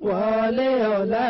wọlé ọlá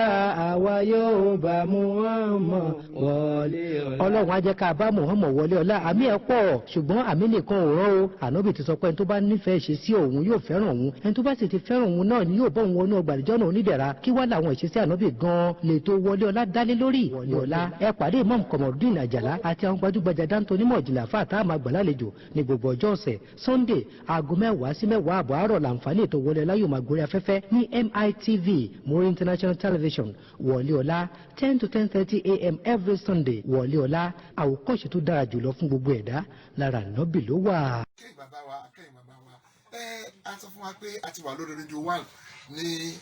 àwa yóò bá Muhammad wọlé ọlá. Ọlọ́run á jẹ́ ká bá Muhammad wọlé ọlá. Àmì ẹ̀ pọ̀ ṣùgbọ́n àmì nìkan ò rán o. Ànábì ti sọ pé ẹni tó bá nífẹ̀ẹ́ ṣe sí òun yóò fẹ́ràn òun, ẹni tó bá sì ti fẹ́ràn òun náà ni yóò bọ́ òun wọnú ọgbà àdìjọ́ náà onídẹ̀ra. Kí wá làwọn ìṣesí ànábì gan-an lè tó wọlé ọlá dálé lórí. Wọlé ọlá ẹ pàdé Imam Komorudeen Àjàlá àti àwọn gbajúgbajà dáńtó onímọ̀ ìjìnlẹ̀ àfáà tá a máa gbà lálejò ní gbogbo ọjọ́ ọ̀sẹ̀. Sunday aago 10 sí 10 àbọ̀ àárọ̀ làǹfààní ètò wọlé ọlá yóò máa gorí afẹ́fẹ́ ní MITV Muri International Television. Wọlé ọlá 10 to 10:30 a.m. every Sunday. Wọlé ọlá àwòkọ́ṣe tó dára jùlọ fún gbogbo ẹ̀dá lára ànábì ló wà. Akẹ́yìn bàbá wa a sọ fún wa pé a ti wà lórí rédíò 1 ní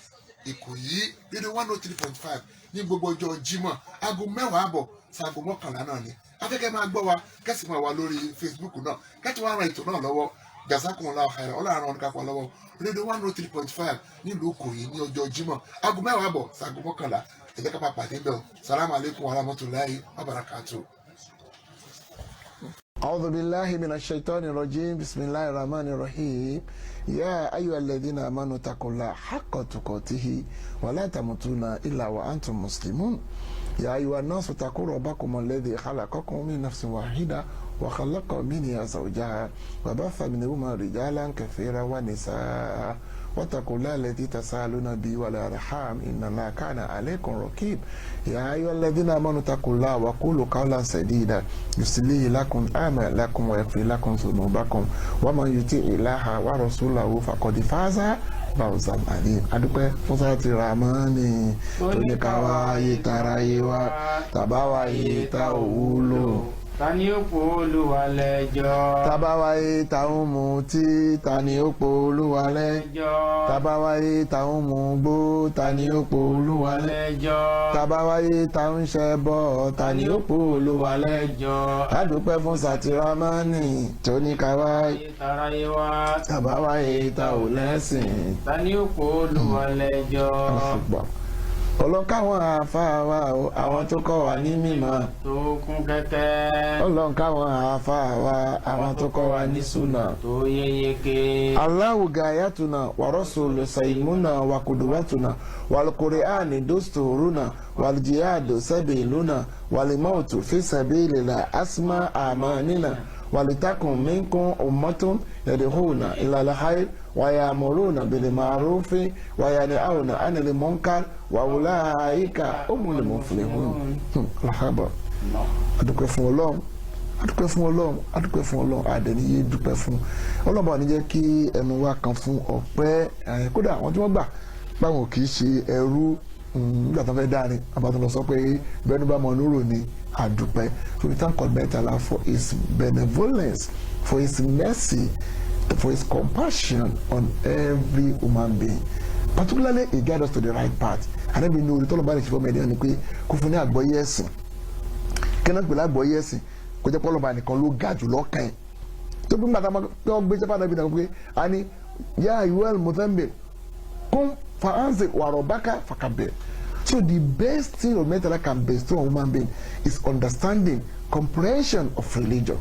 Ìkòyí rédíò 103.5 ní gbogbo ọjọ́ Jímọ̀ aago 10 àbọ̀ sáago 11 náà ni afẹ́kẹ́ máa gbọ́ wa kẹ́sì máa wà lórí Facebook náà kẹ́tì wá ran ètò náà lọ́wọ́ jazakumullahu khairan ọlọ́run ọ̀nà kápá lọ́wọ́ rédíò 103.5 nílùú Ìkòyí ní ọjọ́ Jímọ̀ aago 10 àbọ̀ sáago 11 ẹ̀jẹ̀ ká máa pàdé bẹ́ẹ̀ o salamu alaykum wa rahmatulahi wa barakatuh. أعوذ بالله من الشيطان الرجيم بسم الله الرحمن الرحيم يا أيها الذين آمنوا اتقوا الله حق تقاته ولا تموتون إلا وأنتم مسلمون يا أيها الناس اتقوا ربكم الذي خلقكم من نفس واحدة وخلق منها زوجها وبث منهما رجالا كثيرا ونساء واتقوا الله الذي تساءلون به والأرحام إن الله كان عليكم رقيب يا أيها الذين آمنوا اتقوا الله وقولوا قولا سديدا يصلح لكم أعمالكم ويغفر لكم ذنوبكم ومن يطع الله ورسوله فقد فاز فوزا عظيما. adúpẹ́ fún sáàtì ramani tó ní ká wáyé taráyé wá tàbá wáyé tá ò wúlò. Ta ni ó pò Olúwa lẹ́jọ́? Tábá wáyé ta ń mutí, ta ni ó pò Olúwa lẹ́jọ́? Tábá wáyé ta ń mugbó, ta ni ó pò Olúwa lẹ́jọ́? Tábá wáyé ta ń ṣẹbọ, ta ni ó pò Olúwa lẹ́jọ́? A dúpẹ́ fún Sátìrámánì tó ní ká wáyé taráyé wá. tábá wáyé ta ò lẹ́sìn. Ta ni ó pò Olúwa lẹ́jọ́? Ọlọ́káwọn àáfàá wa o àwọn tó kọ́ wa ní mímọ́ Tó kún kẹ́kẹ́. ọlọ́káwọn àáfàá wa àwọn tó kọ́ wa ní súnà. Tó yéyéké. Allahu gayatuna wa rasulu saimuna wa kuduwatuna wal qur'ani dusturuna wal jihadu sabiluna wal mautu fi sabilillah asma amanina walitakun minkum ummatun yad'una ila al-khayr wa ya'muruna bil ma'ruf wa yanhauna 'anil munkar wa ulaika humul muflihun. Alhaba adúpẹ́ fún Ọlọ́run adúpẹ́ fún Ọlọ́run adúpẹ́ fún Ọlọ́run àdẹniyé dúpẹ́ fún Ọlọ́run bá ní jẹ́ kí ẹnu wa kan fún ọpẹ́ kódà àwọn tí wọ́n gbà báwọn kì í ṣe ẹrú nígbà tó fẹ́ dárin àbátọ́ lọ sọ pé bẹ́ẹ̀ni bá mọ̀ nírò ni àdúpẹ́. So we thank God Allah for his benevolence, for his mercy, for his compassion on every human being. Particularly he guide us to the right path. And then we know the tọ́lọ̀ bá lè ṣe fọ́ mẹ́rin ni pé kó fún ní àgbọ́yé ẹ̀sìn kí náà pẹ̀lú àgbọ́yé ẹ̀sìn kó jẹ́ pọ́lọ̀ bá nìkan ló ga jù lọ́kàn ẹ̀ tó bí màtá tó gbé jẹ́ fàdà bí náà pé a ní yá ìwé Mozambique kún fàánsì wàrọ̀ bákà fàkàbẹ̀. So the best thing of mental can bestow on human being is understanding, comprehension of religion,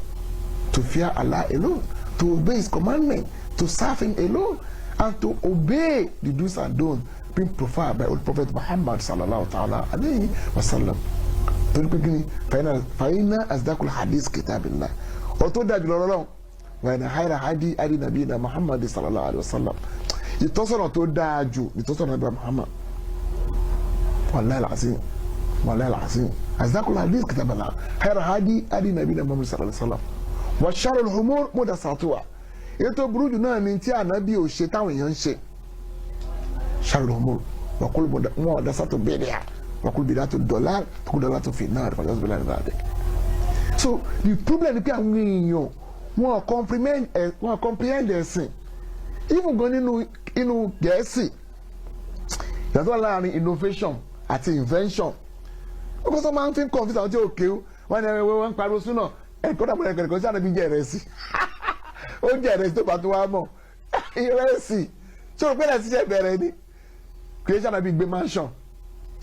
to fear Allah alone, to obey his commandment, to serve him alone, and to obey the do's and don'ts being profiled by old Prophet Muhammad sallallahu ta'ala alayhi wa sallam. Torí pé kíni fàyínà asdaqul hadith kitabillah. Ọ̀tọ́ dájú lọ́rọ́ wà ní hayra hadi nabiyina Muhammad sallallahu alayhi wa sallam. Ìtọ́sọ̀nà tó dájú ìtọ́sọ̀nà bí Muhammad. والله العظيم والله العظيم أصدق الحديث كتاب الله خير هادي نبينا محمد صلى الله عليه وسلم وشر الأمور محدثاتها. ètò burúkú náà ni tí ànábì ò ṣe táwọn èèyàn ń ṣe شر الأمور وكل محدثات بدعة وكل بدعة ضلالة وكل ضلالة في النار فالعياذ بالله من ذلك. So the problem ni pé àwọn èèyàn wọn comprehend ẹ̀sìn even gan nínú Gẹ̀ẹ́sì yàtọ̀ láàrin innovation àti invention ó kọ́ sọ máa ń fi confuse àwọn tí ó kéwú wọ́n ní wọ́n ń pariwo súnà ẹ̀kọ́ dàbọ̀ ẹ̀kọ́ sí ànábi jẹ́ ìrẹsì ó jẹ́ ìrẹsì tó bá tó wá mọ̀ ìrẹsì tí o gbẹ́dẹ̀ sí jẹ́ bẹ̀rẹ̀ ni kì í ṣe ànábi gbé mansion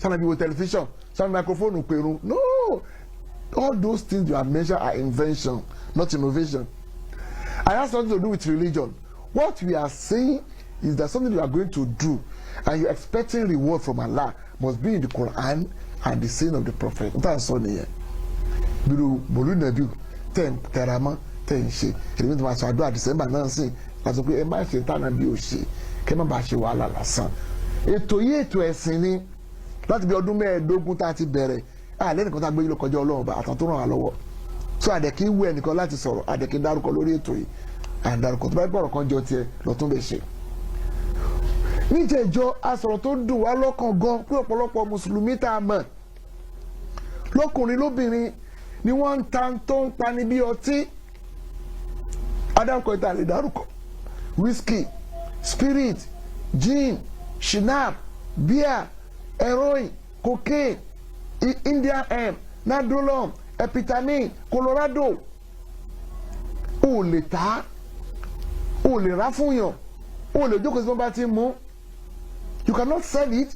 ṣe ànábi wo television ṣe ànábi microphone pèrún no all those things you have mentioned are invention not innovation. And has nothing to do with religion. What we are saying is that something you are going to do and you are expecting reward from Allah must be in the Quran and the saying of the Prophet. That's all nìyẹn. Biru bolu nabi ten terama ten ṣe èmi tí ma sọ àdúrà December náà sìn láti pé ẹ má ṣe tánà bí o ṣe kẹ má bàa ṣe wàhálà lásán. Ètò yìí ètò ẹ̀sìn ni láti bí ọdún mẹ́ẹ̀ẹ́dógún tá a ti bẹ̀rẹ̀ lẹ́nìkan tá a gbé yìí lọ kọjá Ọlọ́run bá àtàn tó ràn wá lọ́wọ́ so àdẹ̀kí wú ẹnìkan láti sọ̀rọ̀ àdẹ̀kí dárúkọ lórí ètò yìí àdárúkọ tó bá gbọ́rọ̀ kan jọ tiẹ̀ lọ́tún bẹ̀ ṣe. Níjẹ̀jọ́ asọ̀rọ̀ tó dùn wá lọ́kàn gan pé ọ̀pọ̀lọpọ̀ mùsùlùmí tá a mọ̀ lọ́kùnrin lóbìnrin ni wọ́n ń ta tó ń pani bí ọtí adárúkọ ìta lè dárúkọ whisky spirit gin shinap beer heroin cocaine Indian hemp nadolon epithamine colorado o lè ta o lè rà fún yàn o lè jókòó sí wọn bá ti mú you cannot sell it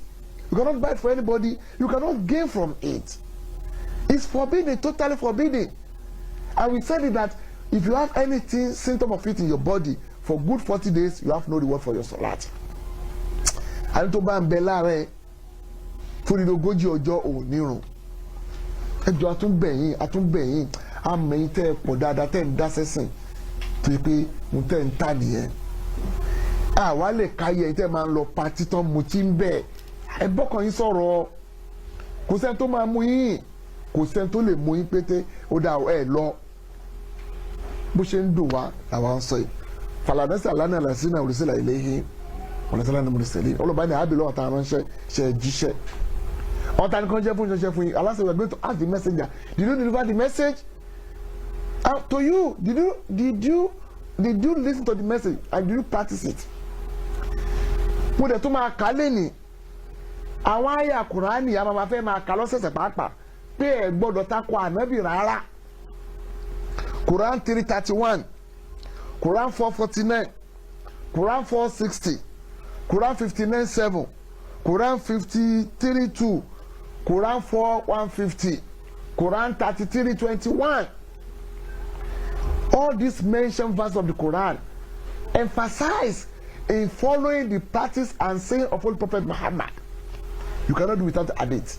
you cannot buy it for anybody you cannot gain from it. It's forbidden, totally forbidden. And we said it that if you have anything, symptom of it in your body, for good 40 days, you have no reward for your salat. And to bá ń bẹ láàrẹ fún ìdógójì ọjọ́ ònírun. Ẹjọ́ àtúnbẹ̀yìn, àmẹ́yìn tẹ́ ẹ pọ̀ dáadáa tẹ́ ń dá sẹ́sìn tó yẹ pé mo tẹ́ ń tà nìyẹn. Àwa lè káyẹ̀ tẹ́ máa ń lọ patí tán mo ti ń bẹ̀. Ẹ bọ́kàn yín sọ̀rọ̀ kò sẹ́ni tó máa mú yín. Kò sẹ́ni tó lè mú yín pété ó dá ẹ lọ bó ṣe ń dùn wá làwọn sọ yìí faladẹ́sẹ̀ alánà làásìnà òrìṣẹ́lá ilé yìí ọ̀nàṣẹ́lá ní mọ̀lẹ́sẹ̀lẹ̀ ọlọ́ba ní àbẹ̀lẹ̀ ọ̀tá ránṣẹ́ ṣe jíṣẹ́ ọ̀tá nìkan jẹ́ fún ìṣẹ́ṣẹ́ fún yín Allah said we are going to ask the messenger did you deliver the message to you did you listen to the message and did you practice it. Mo dẹ̀ tó máa kà lẹ́nìí àwọn àyà Kùránì àmọ́ máa fẹ́ máa kà lọ́sẹ̀sẹ̀ pàápàá pé ẹ gbọ́dọ̀ takò ànábì rárá. Quran 3:31, Quran 4:49, Quran 4:60, Quran 59:7, Quran 53:2, Quran 4:150, Quran 33:21. All these mentioned verses of the Quran emphasize in following the practice and saying of Holy Prophet Muhammad. You cannot do without hadith.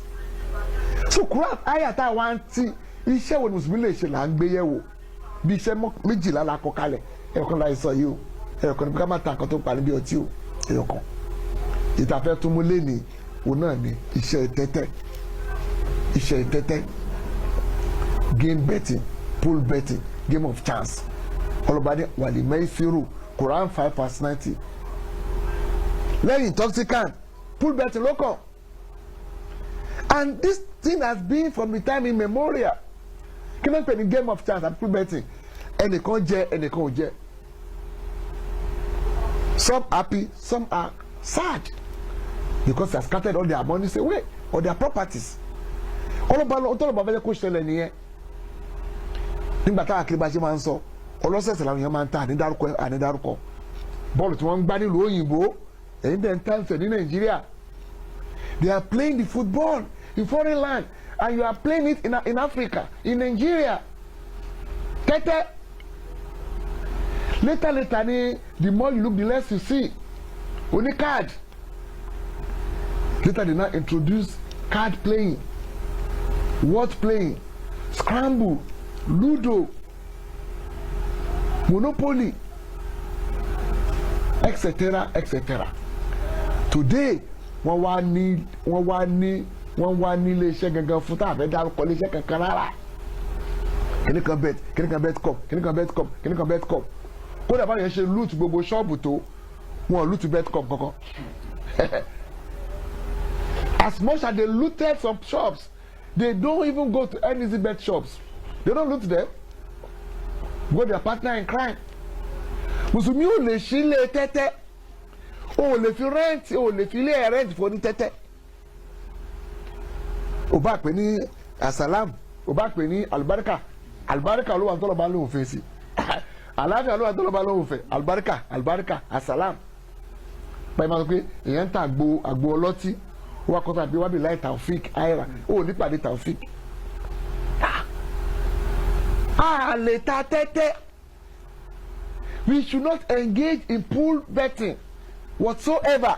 So Quran ayata wa ti iṣẹ́ wo ni mùsùlùmí lè ṣe là ń gbé yẹ̀wò bí iṣẹ́ méjìlá la kọ kalẹ̀ ẹ̀yọ̀kan la sọ yìí o ẹ̀yọ̀kan ní ká má ta nǹkan tó parí bí ọtí o ẹ̀yọ̀kan ìtafẹ́ tó mú lẹ́ni òun náà ni iṣẹ́ tẹ́tẹ́ game betting pool betting game of chance ọlọ́ba ní wàlí mẹ́fìrù Quran 5:90 lẹ́yìn intoxicant pool betting ló kàn. And this thing has been from the time immemorial. Kí ló ń pè ní game of chance and pool betting? Ẹnìkan jẹ, ẹnìkan ò jẹ. Some happy, some are sad because they have scattered all their monies away or their properties. Ọlọ́ba fẹ́ kó ṣẹlẹ̀ nìyẹn. Nígbà táwọn akérèbá ṣe máa ń sọ, ọlọ́sẹ̀sẹ̀ làwọn èèyàn máa ń ta ànídárúkọ. Bọ́ọ̀lù tí wọ́n ń gbá nílùú òyìnbó, ẹ̀yin dẹ̀ ń tàǹfẹ̀ ní Nàìjíríà. They are playing the football in foreign land and you are playing it in Africa, in Nigeria. Tẹ́tẹ́. Later ni the more you look the less you see. Only card. Later they now introduce card playing, word playing, scramble, ludo, monopoly, etc. Today wọ́n wá ní iléeṣẹ́ gangan fún tá a fẹ́ dárúkọ iléeṣẹ́ kankan rárá. kìnìkan bet cup kódà báyìí ṣe loot gbogbo ṣọ́ọ̀bù tó wọn loot bet cup kankan. As much as they looted some shops they don't even go to any bet shops. They don't loot them because they are partner in crime. Mùsùlùmí ò lè ṣí ilé tẹ́tẹ́ o lè fi rent o lè fi ilé rent fún ní tẹ́tẹ́. O bá pè ní asalam o bá pè ní alibarika ló wà tọ́lọ̀ bá lóhùn fẹ́ sí àlàáfíà ló wà tọ́lọ̀ bá lóhùn fẹ́ alibarika asalam. báyìí máa sọ pé èèyàn ń ta àgbo ọlọ́tí wọ́n kọ́ tàbí wábì láì Taofik ayra ó nípàdé Taofik. a lè ta tẹ́tẹ́. We should not engage in pool betting. whatsoever.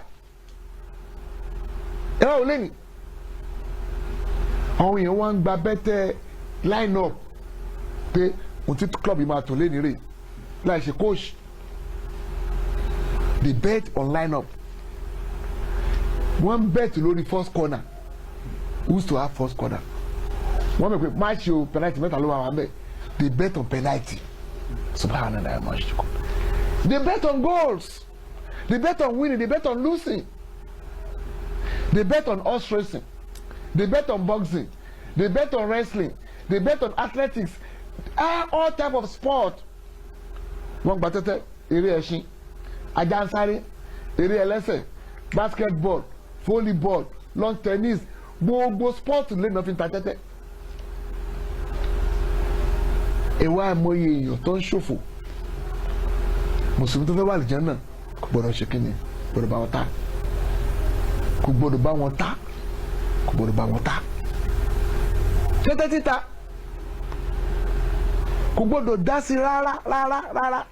ẹ wá wò lẹ́nu àwọn èèyàn wá ń gba bẹ́tẹ̀ line up pé mo ti club yìí máa tò lẹ́nu rè láì ṣe coach. They bet on line up. One bet lórí first corner who's to have first corner. One make match o penalty mẹ́ta ló wà wà mẹ́. They bet on penalty. Subhanallah much. They bet on goals. They bet on winning. They bet on losing. They bet on horse racing. They bet on boxing. They bet on wrestling. They bet on athletics. All type of sport. Wọ́n gba tẹ́tẹ́ eré ẹṣin, ajánsáré, eré ẹlẹ́sẹ̀, basketball, volleyball, lawn tennis, gbogbo sport lè nà fi ta tẹ́tẹ́. Ìwà àmọye èèyàn tó ń ṣòfò. Mùsùlùmí tó fẹ́ wà lìjẹ́ náà kò gbọ́dọ̀ ṣe kí ni, kò gbọ́dọ̀ bá wọn ta. Kò gbọ́dọ̀ bá wọn ta. Kò gbọ́dọ̀ bá wọn ta. Tẹ́tẹ́ títa kò gbọ́dọ̀ dá sí rárá.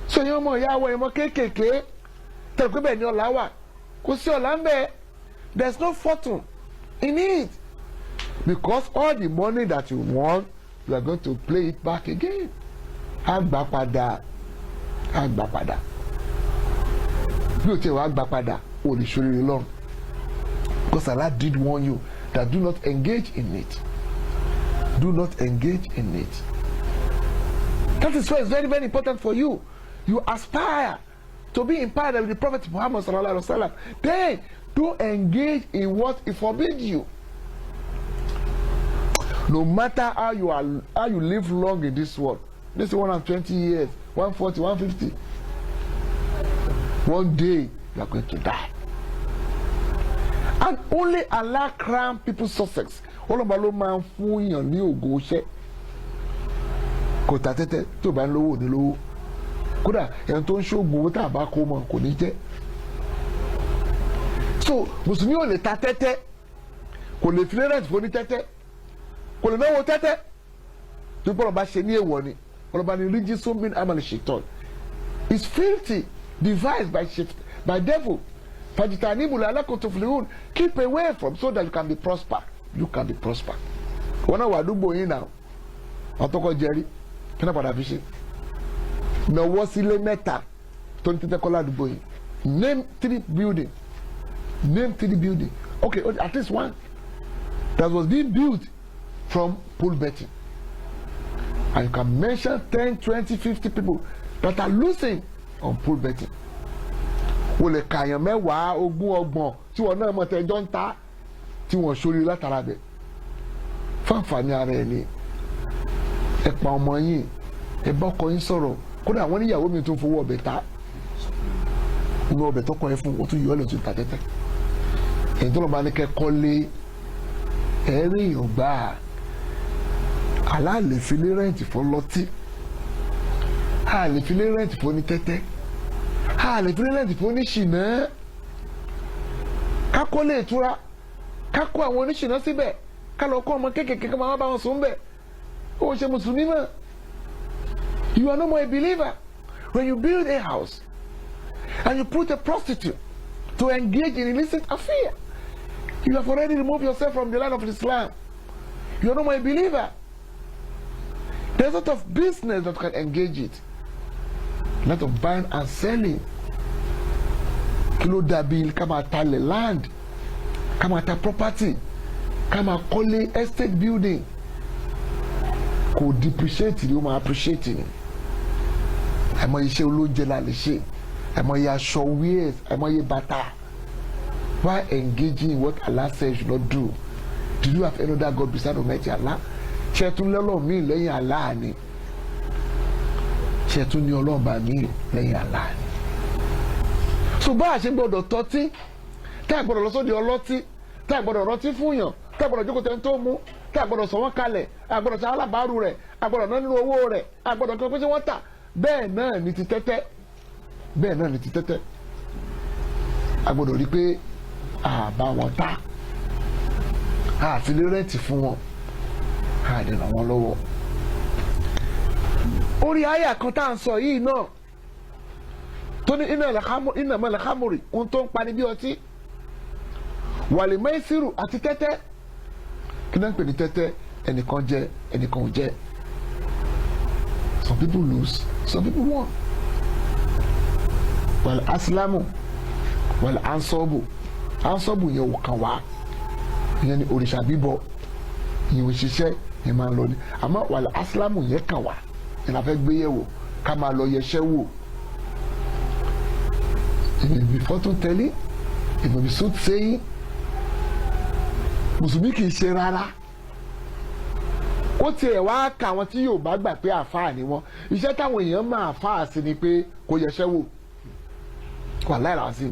So yẹn ọmọ ìyá àwọn ẹ̀mọ́ kéékèèké tẹ̀lé pé bẹ́ẹ̀ ni ọ̀la wà kò sí ọ̀la ń bẹ. There is no fortune in it because all the money that you won you are going to play it back again. Àgbà padà bí o tẹ wàá gbà padà o lè ṣoríire lọ́rùn because Allah did warn you that do not engage in it. Do not engage in it. That is why it's very, very important for you. You aspire to be in paradise with the Prophet Muhammad sallallahu alaihi wasallam. Then do engage in what he forbids you. No matter how you live long in this world, this is 120 years, 140, 150. One day you are going to die. And only Allah crown people's success. Ọlọ́mọba ló máa ń fún èèyàn ní ògo iṣẹ́ kò ta tẹ́tẹ́ tó bá ń lówó ní lówó kódà ẹni tó ń ṣoògùn owó tá a bá kó mọ kò ní jẹ́. So mùsùlùmí ò lè ta tẹ́tẹ́ kò lè filẹ̀ rẹ̀ fún ní tẹ́tẹ́ kò lè náwó tẹ́tẹ́ tó gbọ́dọ̀ bá ṣe ní èèwọ̀ ni ọlọ́ba ní ríjí sómin amali shaitan is filthy devised by devil fàjìtà níbùlẹ̀ alákòótó fìlíhùn keep away from so that you can be prosper. You can be prosper. Wọ́n náà wà àdúgbò yín náà ọtọ́kọ jẹ́rí kí náà padà fi ṣe náwó sílé mẹ́ta tó ní tẹ́tẹ́ kọ́ ládùúgbò yín. Name 3 building. Okay, at least one that was being built from pool betting, and you can mention 10, 20, 50 people that are losing on pool betting. Wọ́n lè kàyàn mẹ́wàá ogún ọgbọ̀n tí wọ́n náà mọ̀ tẹ́jọ́ ń ta tí wọ́n ṣorí látara bẹ̀ fáǹfààní ara ẹ̀ ni ẹ pa ọmọ yín ẹ bá ọkọ yín sọ̀rọ̀ kódà wọ́n níyàwó mi tó ń fowó ọbẹ̀ ta inú ọbẹ̀ tó kọ́ ẹ fún òtún yọ ọ́ lè tún ta tẹ́tẹ́ ẹ̀yìn tó lọ́ bá ní kẹ́ kọ́lé ẹ̀rí èèyàn gbà á aláàlè filé rẹ́ǹtì fún lọ́tí àlè filé rẹ́ǹtì fún ní tẹ́tẹ́ àlè filé rẹ́ǹtì fún ní ṣìnà kákólé ìtura ká kó àwọn oníṣìná síbẹ̀ ká lọ kó ọmọ kéékèèké ká máa bá wọn sùn bẹ̀ ó ṣe mùsùlùmí náà. You are no more a believer when you build a house and you put a prostitute to engage in illicit affair. You have already removed yourself from the line of Islam. You are no more a believer. There's a lot of business that can engage it. A lot of buying and selling. Kilo dabil kama tale land. Kama ta property, kama kọ́lé estate building, kò depreciate ni o máa appreciate ni. Àmọ́ iṣẹ́ olóúnjẹ la lè ṣe, àmọ́ iye aṣọ wears, àmọ́ iye bàtà. Why engaging in what Allah says you should not do? Do you have any other God beside Almighty Allah? Ṣé tún lọ́lọ́ mi lẹ́yìn Allah ni? Ṣé tún ní ọlọ́ọ̀bà mi lẹ́yìn Allah ni? So bá a ṣe gbọ́dọ̀ tọ́tí tá a gbọ́dọ̀ lọ sóde ọlọ́tí tá a gbọ́dọ̀ rọtí fún yàn tá a gbọ́dọ̀ jókòó tẹ́ ń tó mú tá a gbọ́dọ̀ sọ wọ́n kalẹ̀ a gbọ́dọ̀ sọ alábàárù rẹ̀ a gbọ́dọ̀ ná nínú owó rẹ̀ a gbọ́dọ̀ kí wọ́n pèsè wọ́n tà bẹ́ẹ̀ náà ni ti tẹ́tẹ́ a gbọ́dọ̀ rí pé a bá wọn ta a fi lé rẹ́ǹtì fún wọn a dẹ̀ ràn wọ́n lọ́wọ́. orí àyà kan tá à ń sọ yìí náà tó ní iná mọ́lẹ̀ kámúrì ohun tó ń pani bí ọtí wàlẹ̀ mẹ́sìrù àti tẹ́tẹ́ kí náà ń pè ní tẹ́tẹ́ ẹnìkan jẹ ẹnìkan ò jẹ some people lose some people won wàlẹ̀ asilamu wàlẹ̀ ansọ́bù yẹn ò kàn wá ìyẹn ni òrìṣà bíbọ ìyẹn ò ṣiṣẹ́ ìyẹn máa ń lọ ní àmọ́ wàlẹ̀ asilamu yẹn kàn wá ìyẹn la fẹ́ gbé yẹ̀wò ká máa lọ yẹṣẹ́ wò ìbí fọ́tún tẹ́lẹ̀ ìbí sùn sẹ́yìn mùsùlùmí kì í ṣe rárá ó tiẹ̀ wá ka àwọn tí yóò bá gbà pé àfáà ni wọ́n iṣẹ́ táwọn èèyàn máa àfáà sí ni pé kò yẹṣẹ́ wò wà láìra sí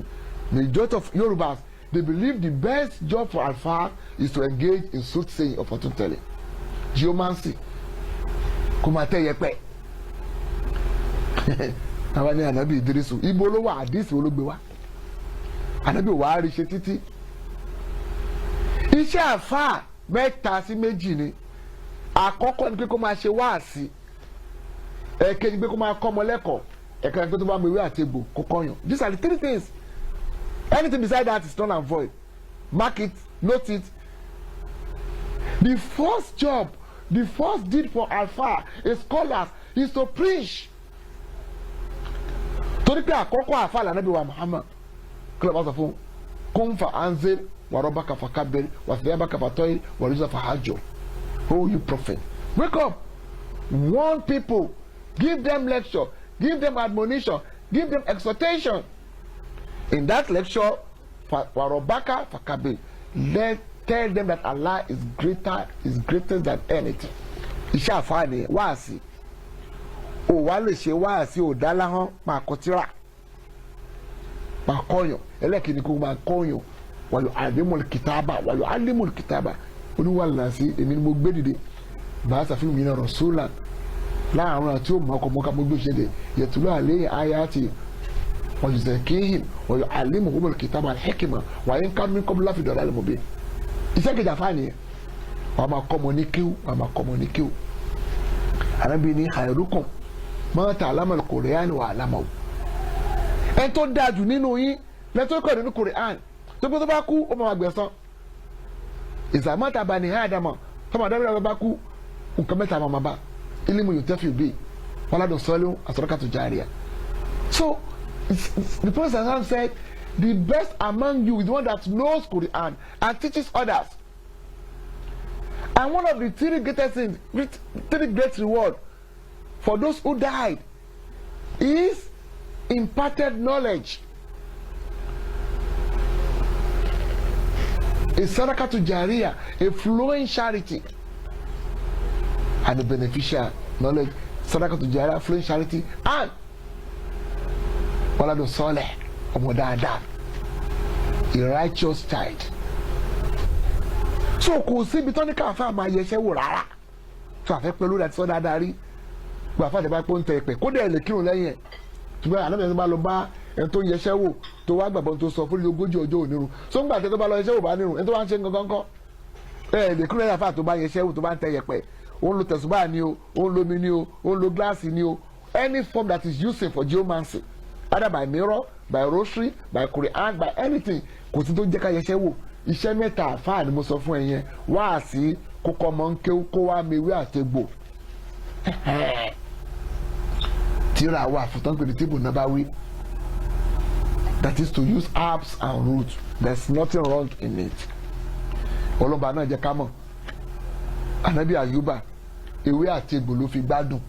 majority of Yorùbás they believe the best job for alfa is to engage in soothsaying or fortune telling geomancy kò máa tẹ́ yẹpẹ́ àwọn ní ànábì Ìdírísù ibo ló wà àdìsí olóògbé wa ànábì wàá rí ṣe títí iṣẹ́ àfáà mẹ́ta sí méjì ni àkọ́kọ́ ni pé kó máa ṣe wáàsí ẹ̀kejì pé kó máa kọ́ ọmọ lẹ́kọ̀ọ́ ẹ̀kẹrin pé tó bá mọ ewé àti egbò kó kọ́yàn these are the three things anything beside that is null and void mark it note it the first job the first deed for alpha a scholars is to preach torí pé àkọ́kọ́ àfa lànàbí wa Muhammad kí ló bá sọ fún kún fa anzir wa rabbaka fakabbir wa thiyabaka fatahhir wa rijza fahajjur. Oh, you prophet, wake up, warn people, give them lecture, give them admonition, give them exhortation. In that lecture, wa rabbaka fakabbir, tell them that Allah is greater than anything. Iṣẹ́ àfa ni wáàsí. O wá lè ṣe wáàsí ò dá láhán máa kọ tírà máa kọyàn ẹlẹ́kìnní kó máa kọyàn wàlú alimul kitaba oníwàlá sí èmi ni mo gbé dìde bá sàfihàn mi náà rasulan láàárọ̀ àti ó mọ̀ ọkọ̀ mọ́ká mo gbé ṣẹlẹ̀ yẹtùlọ́ àléyìn ayati wa yuzakkihim wa yu'allimuhumul kitaba wal hikma wa in kanu min qablu lafi dalalin mubin. Iṣẹ́ kejì àfáà nìyẹn wàá máa kọ́ ọmọ ní kíw Ànábì ní khairukum ma ta'allama al-Qur'an wa 'allamahu. Ẹni tó dáa jù nínú yín lẹ́tọ́ kọ́ nínú Qur'an tó gbé tó bá kú ó máa gbẹ̀san. Ìsàmọ́ta bani Ádámà tọ́mọ Ádámà bá kú nǹkan mẹ́ta máa bá ilmu yuntafi bihi waladun salihun wa sadaqatun jariyah. So the Prophet said the best among you is the one that knows Qur'an and teaches others. And one of the three great reward for those who died is imparted knowledge. A sadaqatu jariyah, a flowing charity, and a beneficial knowledge. Sadaqatu jariyah, flowing charity, and waladun salih, ọmọ dáadáa, a righteous child. So kò síbi tó ní káfá máa yẹsẹ́ wò rárá tó àfẹ́ pẹ̀lú rẹ̀ tí sọ́dá darí gba fàdé bá pọ́n tẹ ẹ̀pẹ̀ kó dẹ̀ lè kírun lẹ́yìn ẹ̀ ṣùgbọ́n àná mẹ́rin bá lọ bá ẹni tó yẹsẹ́ wò tó wá gbàgbọ́ tó sọ fún ogójì ọjọ́ onírun so ń gbà tẹ́ tó bá lọ yẹsẹ́ wò bá nírun ẹni tó bá ń ṣe gangan kọ́ lè kírun lẹ́yìn àfà tó bá yẹsẹ́ wò tó bá ń tẹ ẹ̀pẹ̀ ó ń lo tẹ̀sùbá ni o ó ń lo omi ni o ó ń lo gíláàsì ni o any form that is used for geomancy either by mirror by rosary by Quran by anything kò sí tó jẹ́ ká yẹsẹ́ wò iṣẹ́ mẹ́ta àfáà ni mo sọ fún ẹ yẹn wá sí kókó ọmọ ń ké kó wá mewé àtegbò tíra wà fún tán pé ní tíbù náà bá wí that is to use herbs and roots there is nothing wrong in it ọlọ́ba náà jẹ́ ká mọ̀ ànábì àyùbá ewé àtegbò ló fi gbádùn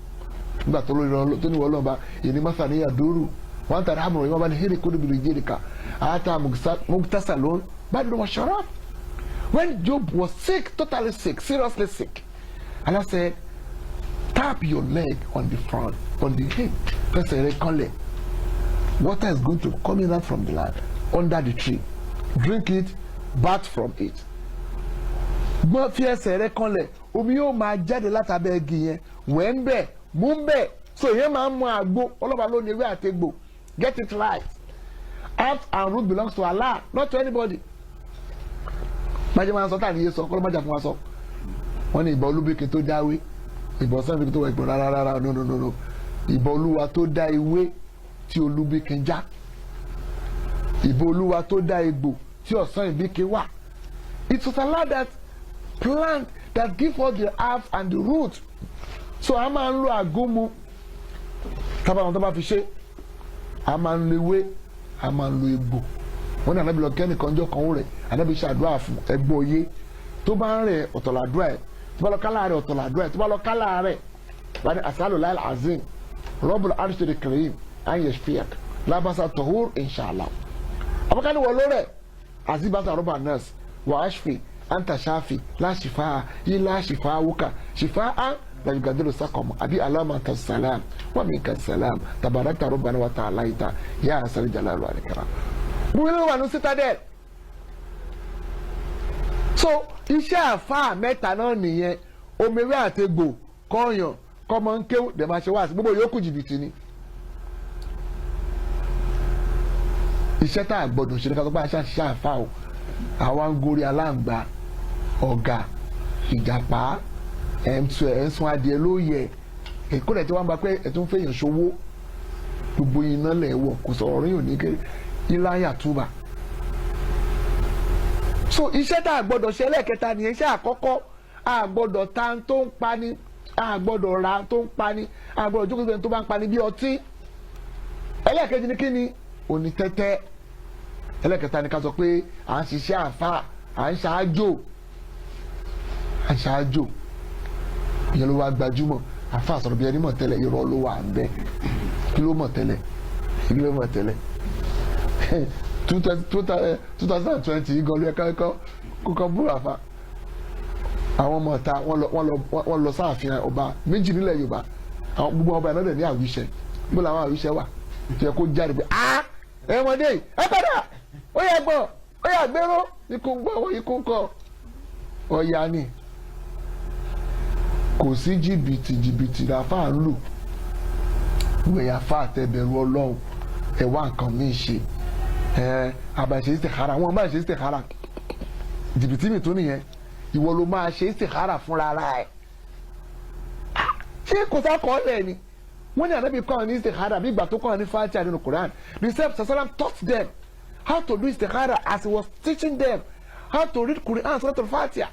nígbà tó ní wọ́n lọ́ba ìní mọ́sá ní yàdúrù wọ́n tàrí àmọ̀ ìwọ́n bá ní hírí kó níbi ìjẹ́rìkà àtà mugtasalon Badru was sharaf. When Job was sick, totally sick, seriously sick, Allah said, tap your leg on the front, on the hip. Water is going to come in out from the land, under the tree. Drink it, bath from it. Gbọ́n fi ẹsẹ̀ rẹ̀ kanlẹ̀, omi yóò máa jáde látàbẹ́ igi yẹn, wẹ̀ ń bẹ̀, mú ń bẹ̀. So yẹn máa ń mú àgbo, ọlọ́ba ló ní ewé àtegbò. Get it right. Herbs and root belongs to Allah, not to anybody. Májè máa ń sọ táàní yé sọ kọ́lọ́ májà fún wa sọ wọ́n ní ìbọn olúbíkẹ́ tó dáwé ìbọn sẹ́fìkì tó wà ìgbọ̀n rárá no ìbọn olúwa tó dá ewé tí olúbíkin já, ìbò olúwa tó dá egbò tí ọ̀sán ìbíkin wà. It was Allah that plant that give us the half and the root. So a máa ń lo àgúnmu tábàwọn tó bá fi ṣe, a máa ń lo ewé, a máa ń lo egbò. Wọ́n ní ànábì lọ kẹ́nìkan jọ kan rẹ̀, ànábì ṣàdúrà fún ẹgbọ́ oyé tó bá ń rẹ̀ ọ̀tọ̀làdúrà ẹ̀, tó bá lọ kálá rẹ̀ ọ̀tọ̀làdúrà ẹ̀, tó bá lọ kálá rẹ̀ wani asalu lail azim rabbul arshil karim an yashfiyak labasa tahur inshallah. Abakani wolore azibasa roba nas wa ashfi anta shafi la shifaa illa shifaa'uka shifaa'an la yugadiru saqam abi alama tasalam wa minka salam tabarakta rabbana wa ta'alaita ya asal jalal wal ikram. Buwele wa nu citadel. So iṣẹ́ àfáà mẹ́ta náà nìyẹn, omewe àtegbò kọyàn kọmọ ń kéwù dẹ̀ máa ṣe wá sí gbogbo yòókù jìbìtì ni. Iṣẹ́ tá a gbọ́dọ̀ ṣe ní kátó bá a ṣàṣìṣe àfa o, àwa ń gorí aláǹgbá ọ̀gà ìjàpá ẹ̀ǹsùn adìẹ ló yẹ èkó rẹ̀ tí wọ́n bá pẹ́ ẹ̀tún fẹ́yàn ṣòwò gbogbo iná lẹ̀ wọ̀ kò sọ̀rọ̀ rí òní kéré iláyà túbà. So iṣẹ́ tá a gbọ́dọ̀ ṣe ẹlẹ́ẹ̀kẹta nìyẹn, iṣẹ́ àkọ́kọ́ a gbọ́dọ̀ ta tó ń pani, a gbọ́dọ̀ ra tó ń pani, a gbọ́dọ̀ jókòó síbẹ̀ tó bá ń pani bí ọtí. Ẹlẹ́ẹ̀kejì ni kí ni? Òní tẹ́tẹ́. Ẹlẹ́ẹ̀kẹta ni ká sọ pé à ń ṣiṣẹ́ àfa, à ń ṣáájò, ìyẹn ló wá gbajúmọ̀. Àfa sọ̀rọ̀ bí ẹni mọ̀ tẹ́lẹ̀, irọ́ ló wà ń bẹ. Kí ló mọ̀ tẹ́lẹ̀? 2020 gan ló yẹ kọ́kọ́ búrò àfa. Àwọn ọmọ ọ̀tá wọ́n lọ sáàfin ọba méjì nílẹ̀ Yorùbá, àwọn gbogbo ọba ìnáwó ní àwíṣẹ, gbogbo làwọn àwíṣẹ wà tí ẹ kó jáde pé ẹ̀wọ̀n dé ẹ padà ó yẹ gbọ́ ó yà gbéró ikú ń gbọ́ wọ́n ikú ń kọ́ ọ̀yà ni. Kò sí jìbìtì làfáà ń lò, wẹ̀yà fáà tẹ̀bẹ̀rù Ọlọ́run ẹ̀ wá nǹkan míì ṣe àbàṣe istikhara, wọn máa ṣe istikhara, jìbìtì mi tó nìyẹn, ìwọ ló máa ṣe istikhara fúnra rẹ̀. Ṣé kò sá kọ́ ọ́lẹ̀ ni? Wọ́n ní ànábì kọ́ ní istikhara bí ìgbà tó kọ́ ní Fatiha nínú Quran. The Prophet Sallam taught them how to do istikhara as he was teaching them how to read Quran Surah Al-Fatiha.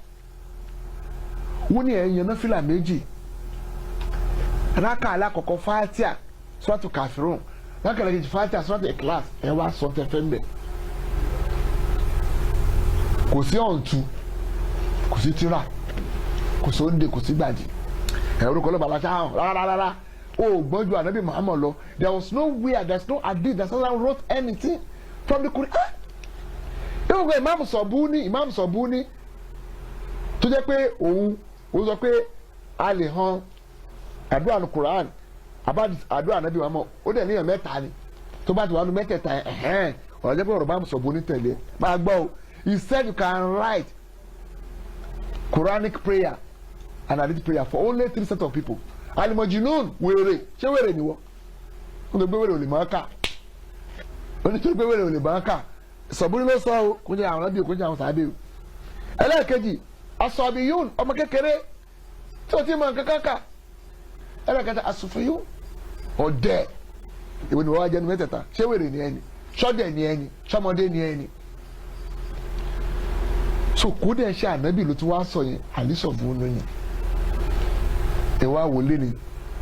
Wọ́n ní ẹ̀yàn náà fìlà méjì, rákà alákọ̀ọ́kọ́ Fatiha Surah Al-Kafirun, rákà alákejì Fatiha Surah Al-Ikhlas, ẹ wá sọ tẹfẹ́ mbẹ́. Kò sí ọ̀ǹtù, kò sí tírà, kò sí òǹdè, kò sí gbàdì. Ẹ̀rọ kọ́ ló bàbá ṣáà rárá. Oh, gbọ́n ju Ànábì Muhammad lọ. There was nowhere, there's no hadith that someone wrote anything from the Quran. Yóò gbé Imam Sọ̀búní tó jẹ́ pé òun sọ pé a lè han àdúrà ní Quran àdúrà Ànábì Muhammad, ó dẹ̀ níyàn mẹ́ta ni tó bá ti wà ní mẹ́tẹ̀ẹ̀ta ọ̀rọ̀ jẹ́ pé ọ̀rọ̀ Imam Sọ̀búní tẹ̀lé máa gbọ́ o. He said you can write Quranic prayer and hadith prayer for only 3 set of people. Alimọ̀jìnún wèrè, ṣé wèrè ni wọ́n? Wọ́n tó gbé wèrè ò lè máa kà. Wọ́n tó gbé wèrè ò lè máa kà. Sọ̀búrí ló sọ o, kò jẹ́ àwọn ọ̀nàbí o, kò jẹ́ àwọn sàábé o. Ẹlẹ́ẹ̀kejì, asọ̀bìyún ọmọ kékeré tí o ti mọ nǹkan kà. Ẹlẹ́ẹ̀kẹta, asùfìyún ọ̀dẹ̀. Èwo ni wọ́n wá jẹ́nu mẹ́tẹ̀ẹ̀ta? Ṣé wèrè ni ẹni? Ṣọ́dẹ̀ ni ẹni? Ṣọ́mọdé ni ẹni? So kó dẹ̀ ṣe ànábì ló ti wá sọ yẹn, àlísọ̀bù ló yẹn. Ẹ wá wọlé ni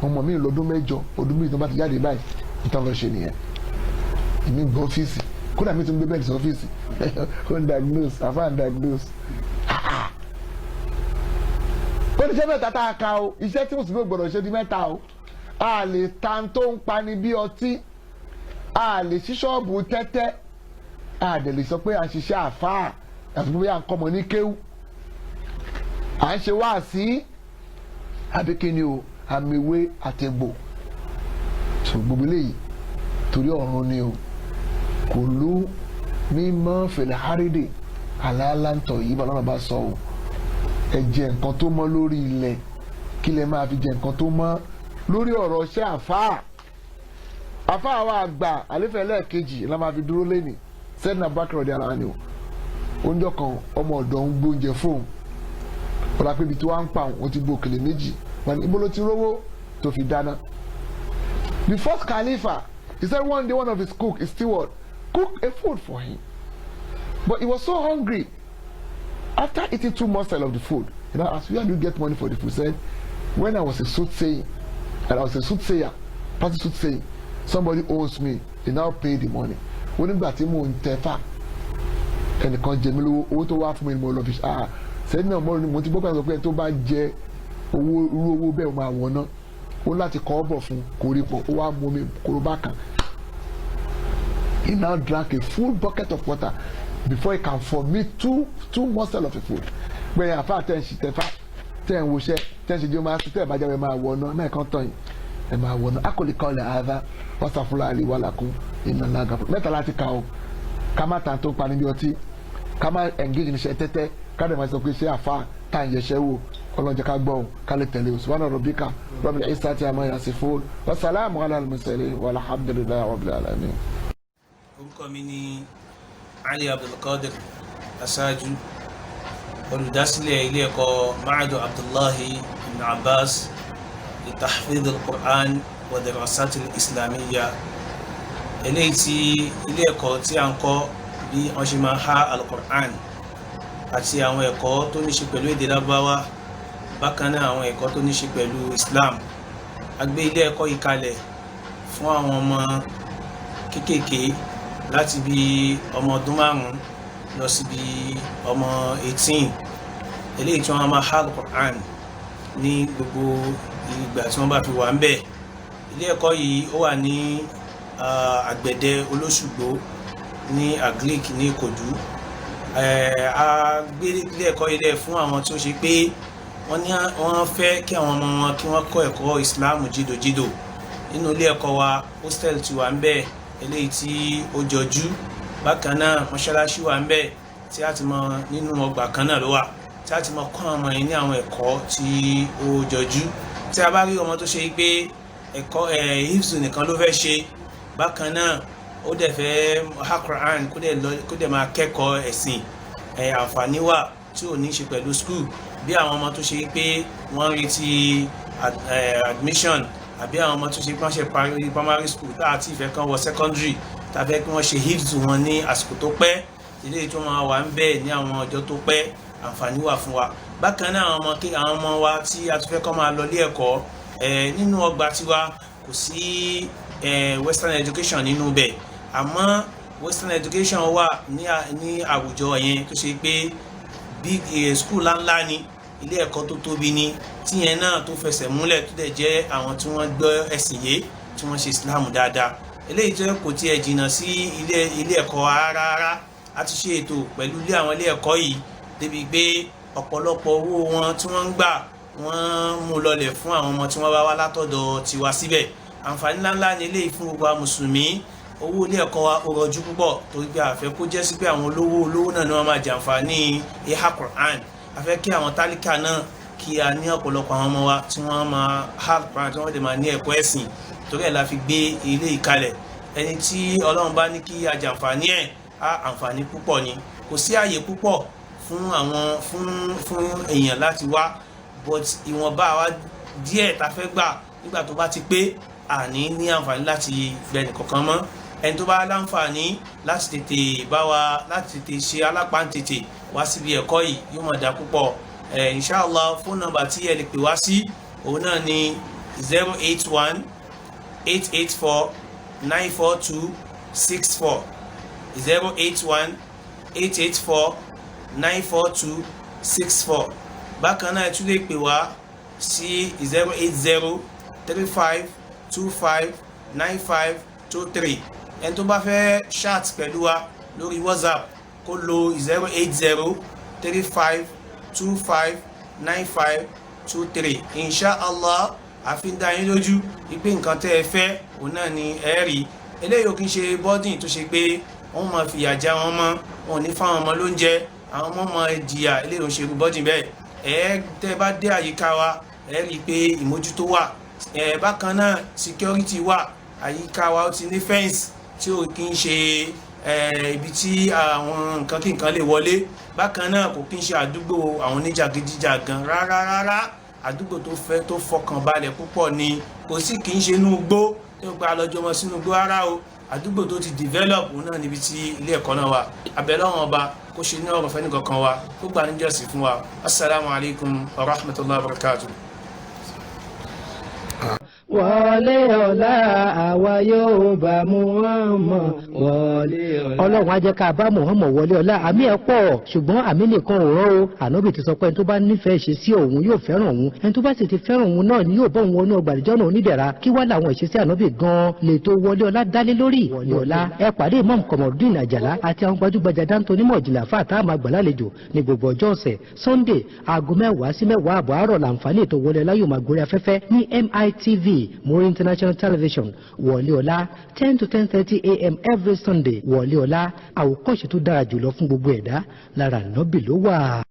ọmọ mi lọ́dún mẹ́jọ ọdún méjì tó bá ti jáde báyìí nítorí lọ ṣe nìyẹn. Èmi gbọ́ ọ́fíìsì kódà mi tún gbé bẹ́ẹ̀lì sí ọ́fíìsì ó ń diagnose àfa ń diagnose. Ó ní iṣẹ́ mẹ́ta tá a ka o, iṣẹ́ tí mùsùlùmí gbọ́dọ̀ ṣe di mẹ́ta o. A lè ta tó ń pani bí ọtí, a lè ṣí ṣọ́ọ̀bù tẹ́tẹ́, a dẹ̀ lè sọ pé à ń ṣiṣẹ́ àfáà àti pé à ń kọ́mọ ní kéwú, à ń ṣe wáàsí abikini o àmìwé àtẹgbò. So gbogbo eléyìí torí ọ̀run ni o, kò ló mímọ́ fèlè hárídè aláàlántọ̀ yìí bá lọ́nà bá sọ o. Ẹ jẹ nǹkan tó mọ́ lórí ilẹ̀ kí lẹ máa fi jẹ nǹkan tó mọ́ lórí ọ̀rọ̀ ṣẹ́ àfáà wa àgbà àlefẹ́ lẹ́ẹ̀kejì la máa fi dúró lẹ́nìí sẹ́dínà bákẹ́rọ̀ di ara ni o. Oúnjẹ kan ọmọ ọ̀dọ́ ń gbóúnjẹ fóun ọ̀la pé ibi tí wọ́n ń pa òun ti bo òkèlè méjì wọn ni ibo ló ti rówó tó fi dáná. The first Khalifa He said one day one of his cook, his steward, cooked a food for him. But he was so hungry. After eating 2 morsels of the food, he now asked, where do you get money for the food? He said, when I was a soothsayer, and I was a soothsayer, party soothsaying, somebody owes me, he now paid the money. When he got him on tefa, and the conjemelo, auto waf me more of his said no more than Montiboka of to buy jet, who be my one, who like to call from Kuripo, who are moving Kurubaka. He now drank a full bucket of water before he can vomit two morsels of the food. When I found 10 she ten we share 10 she do my sister by the my one, I can't tell you. And my one, I could call the other, what's a full ali walaku in the Naga. Metalatical, come out and talk Panibioti, come out engage in Shetete, carry myself with say far, time Yeshew, Olojaka Bow, Kalitelius, one of Rubika, Robert Istati Amaya Seafood, Wassalamu ala al-Musali, walhamdulillah wa bil alamin. Orúkọ mi ni Ali Abdulkadir Aṣáájú, olùdásílẹ̀ ilé ẹ̀kọ́ Ma'had Abdullahi ibn Abbas li tahfidh al-Qur'an wa dirasat al-Islamiyya. Eléyìí tí ilé ẹ̀kọ́ tí a ń kọ́ bí wọ́n ṣe máa há al-Qur'an àti àwọn ẹ̀kọ́ tó ní ṣe pẹ̀lú èdè Lárúbáwá, bákan náà àwọn ẹ̀kọ́ tó ní ṣe pẹ̀lú Islam. A gbé ilé ẹ̀kọ́ yìí kalẹ̀ fún àwọn ọmọ kéékèèké láti bí ọmọ ọdún 5 lọ sí bí ọmọ 18, eléyìí tí wọ́n máa há al-Qur'an ní gbogbo ìgbà tí wọ́n bá fi wà ń bẹ̀. Ilé ẹ̀kọ́ yìí ó wà ní Àgbẹ̀dẹ Olóṣùgbó ní Agric ní Ìkòdú. A gbé ilé ẹ̀kọ́ yìí lẹ̀ fún àwọn tí ó ṣe pé wọ́n fẹ́ kí àwọn ọmọ wọn kí wọ́n kọ́ ẹ̀kọ́ Islam jìdòjìdò. Nínú ilé ẹ̀kọ́ wa hostel ti wà ń bẹ̀ eléyìí tí ó jọjú, bákan náà mọ́ṣáláṣí wà ń bẹ̀ tí a ti mọ nínú ọgbà kan náà ló wà tí a ti mọ kọ́ ọmọ yìí ní àwọn ẹ̀kọ́ tí ó jọjú. Tí a bá rí ọmọ tó ṣe pé ẹ̀kọ́ hifzu nìkan ló fẹ́ ṣe, bákan náà ó dẹ̀ fẹ́ há Quran kó dẹ̀ máa kẹ́kọ̀ọ́ ẹ̀sìn, àǹfààní wà tí ò ní ṣe pẹ̀lú school. Bí àwọn ọmọ tó ṣe pé wọ́n retí admission, àbí àwọn ọmọ tó ṣe pé wọ́n ṣe parí primary school tá àti ìfẹ́ kan wọ secondary tàbí kí wọ́n ṣe hifzu wọn ní àsìkò tó pẹ́, eléyìí tó máa wà ń bẹ̀ ní àwọn ọjọ́ tó pẹ́, àǹfààní wà fún wa. Bákan náà àwọn ọmọ wa tí a tún fẹ́ kọ́ máa lọ ilé ẹ̀kọ́ nínú ọgbà tiwa kò sí western education nínú bẹ̀, àmọ́ western education wà ní àwùjọ yẹn tó ṣe pé big school ńláńlá ni, ilé ẹ̀kọ́ tó tóbi ni, tí yẹn náà tó fẹsẹ̀ múlẹ̀ tó dẹ̀ jẹ́ àwọn tí wọ́n gbọ́ ẹ̀sìn yé tí wọ́n ṣe Islam dáadáa. Eléyìí tó kò tiẹ̀ jìnnà sí ilé ẹ̀kọ́ rárá. A ti ṣe ètò pẹ̀lú àwọn ilé ẹ̀kọ́ yìí débi pé ọ̀pọ̀lọpọ̀ owó wọn tí wọ́n ń gbà wọ́n mú lọlẹ̀ fún àwọn ọmọ tí wọ́n bá wá látọ̀dọ̀ tiwa síbẹ̀. Àǹfààní ńláńlá ni eléyìí fún gbogbo mùsùlùmí. Owó ilé ẹ̀kọ́ wa ó rọjú púpọ̀ torí pé a fẹ́ kó jẹ́ sí pé àwọn olówó náà ni wọ́n máa jàǹfààní ìhà Quran. A fẹ́ kí àwọn tálíkà náà kí a ní ọ̀pọ̀lọpọ̀ àwọn ọmọ wa tí wọ́n máa há Quran tí wọ́n lè máa ní ẹ̀kọ́ ẹ̀sìn, torí ẹ̀ la fi gbé ilé ìkalẹ̀. Ẹni tí Ọlọ́run bá ní kí a jàǹfààní ẹ̀ àǹfààní púpọ̀ ni. Kò sí àyè púpọ̀ fún èèyàn láti wá, but ìwọ̀nba wa díẹ̀ ta fẹ́ gbà nígbà tó bá ti pé àní ní àǹfààní láti gbẹ̀nì kankan mọ́. Ẹni tó bá láǹfààní láti tètè bá wa láti tètè ṣe alápáǹtètè wá síbi ẹ̀kọ́ yìí yóò máa dá púpọ̀. Inshallah fóònù nọ́mbà tí ẹ lè pè wá sí òun náà ni 081 884 942 64 081 884 942 64. Bákan náà ẹ tún lè pè wá sí 080 35 25 95 23. Ẹni tó bá fẹ́ chat pẹ̀lú wa lórí WhatsApp kó lo 080 35 25 95 23. Inshallah àfi dá yín lójú wípé nǹkan tẹ́ ẹ fẹ́ òun náà ni ẹ rí. Eléyìí ò kí ń ṣe bọ́dìn tó ṣe pé wọ́n máa fìyà já wọn mọ́, wọn ò ní fáwọn ọmọ lóúnjẹ, àwọn ọmọ máa jìyà. Eléyìí ò ń ṣe bọ́dìn bẹ́ẹ̀. Tẹ́ bá dé àyíká wa ẹ rí i pé ìmójútó wà, bákan náà security wà, àyíká wa ó ti ní fẹ́ǹsì tí ò kí ń ṣe ibi tí àwọn nǹkan kí nǹkan lè wọlé. Bákan náà kò kí ń ṣe àdúgbò àwọn oníjàgídíjàgan rárá. Àdúgbò tó fọkàn balẹ̀ púpọ̀ ni, kò sí kì í ṣe inú igbó nípa àlọ́jọ́ wọn sínú gbó ara o àdúgbò tó ti develop òun náà níbi tí ilé ẹ̀kọ́ náà wà abẹ́lẹ́ wọn ọba kó ṣe ní ọ̀rọ̀ fẹ́ni kankan wa kó gbà níjọ́sìn fún wa assalamu alaikum wa rahmatullahi wa barakatuh. wọlé ọ̀la àwa yóò bá Muhammad wọlé ọ̀la. ọlọ́run á jẹ́ ká bá Muhammad wọlé ọ̀la àmì ẹ̀ pọ̀ ṣùgbọ́n àmì nìkan ò rán o ànábì ti sọ pé ẹni tó bá nífẹ̀ẹ́ ṣe sí òun yóò fẹ́ràn òun ẹni tó bá sì ti fẹ́ràn òun náà ni yóò bọ́ òun wọnú ọgbà àdìjọ́ náà onídẹ̀ra kí wá làwọn ìṣesí ànábì gan-an lè tó wọlé ọ̀la dálé lórí wọlé ọ̀la ẹ pàdé Imam Komorudeen Àjàlá àti àwọn gbajúgbajà dáńtó onímọ̀ ìjìnlẹ̀ àfáà tá a máa gbàlálejò ní gbogbo ọjọ́ ọ̀sẹ̀ Sunday aago 10 sí 10 àbọ̀ àárọ̀ làǹfààní ètò wọlé ọ̀la yóò máa gorí afẹ́fẹ́ ní MITV Muri International Television wọlé ọ̀la 10 to 10:30 a.m. every Sunday wọlé ọ̀la àwòkọ́ṣe tó dára jùlọ fún gbogbo ẹ̀dá lára ànábì ló wà.